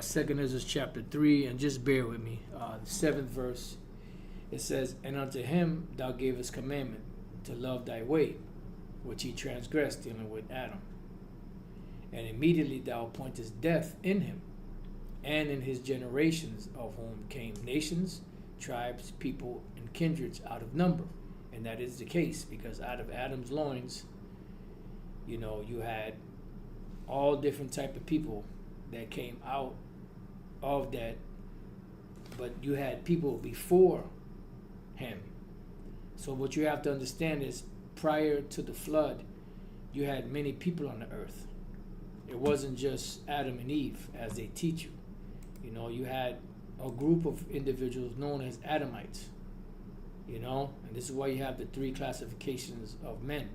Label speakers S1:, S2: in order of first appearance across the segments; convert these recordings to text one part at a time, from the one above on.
S1: 2 Ezra chapter 3, and just bear with me. The 7th verse, it says, "And unto him thou gavest commandment to love thy way, which he transgressed," dealing with Adam. "And immediately thou appointest death in him, and in his generations, of whom came nations, tribes, people, and kindreds out of number." And that is the case, because out of Adam's loins, you had all different type of people that came out of that, but you had people before him. So what you have to understand is, prior to the flood, you had many people on the earth. It wasn't just Adam and Eve, as they teach you. You had a group of individuals known as Adamites. And this is why you have the 3 classifications of men.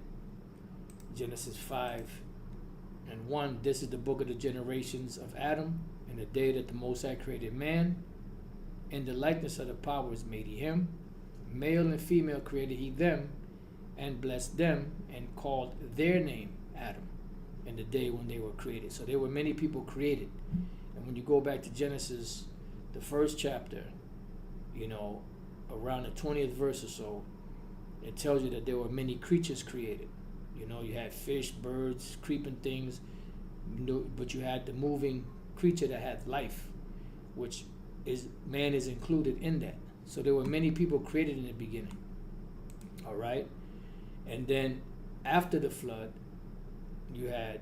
S1: Genesis 5:1, "This is the book of the generations of Adam, in the day that the Most High created man. In the likeness of the powers made he him. Male and female created he them, and blessed them, and called their name Adam, in the day when they were created." So there were many people created. And when you go back to Genesis, the 1st chapter, around the 20th verse or so, it tells you that there were many creatures created. You had fish, birds, creeping things, but you had the moving creature that had life, which is man is included in that. So there were many people created in the beginning. All right? And then after the flood, you had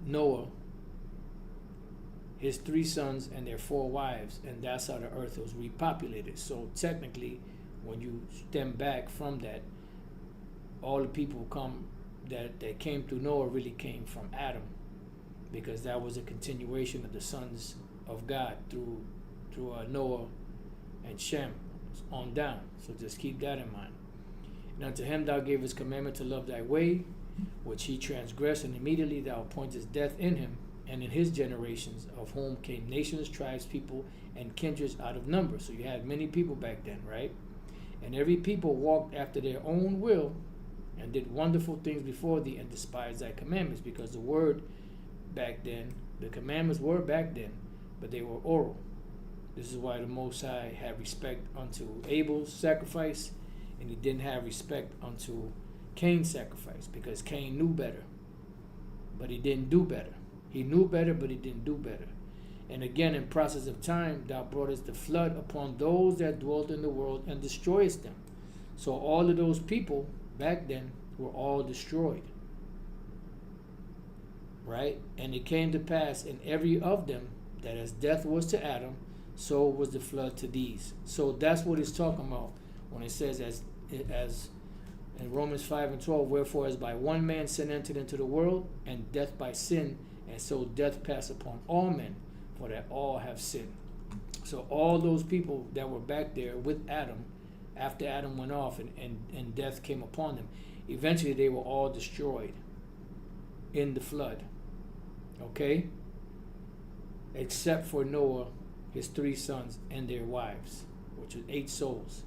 S1: Noah, his 3 sons, and their 4 wives, and that's how the earth was repopulated. So technically, when you stem back from that, all the people that came through Noah really came from Adam, because that was a continuation of the sons of God through Noah and Shem on down. So just keep that in mind. "And unto him thou gavest commandment to love thy way, which he transgressed, and immediately thou appointest death in him, and in his generations, of whom came nations, tribes, people, and kindreds out of number." So you had many people back then, right? "And every people walked after their own will, and did wonderful things before thee, and despised thy commandments." Because the word back then, the commandments were back then, but they were oral. This is why the Most High had respect unto Abel's sacrifice, and he didn't have respect unto Cain's sacrifice, because Cain knew better, but he didn't do better. He knew better, but he didn't do better. "And again, in process of time, thou broughtest the flood upon those that dwelt in the world, and destroyest them." So all of those people back then were all destroyed. Right? "And it came to pass in every of them, that as death was to Adam, so was the flood to these." So that's what it's talking about when it says, as in Romans 5:12, "Wherefore as by one man sin entered into the world, and death by sin, and so death passed upon all men, for that all have sinned." So all those people that were back there with Adam, after Adam went off and death came upon them, eventually they were all destroyed in the flood. Okay? Except for Noah, his 3 sons, and their wives, which was 8 souls.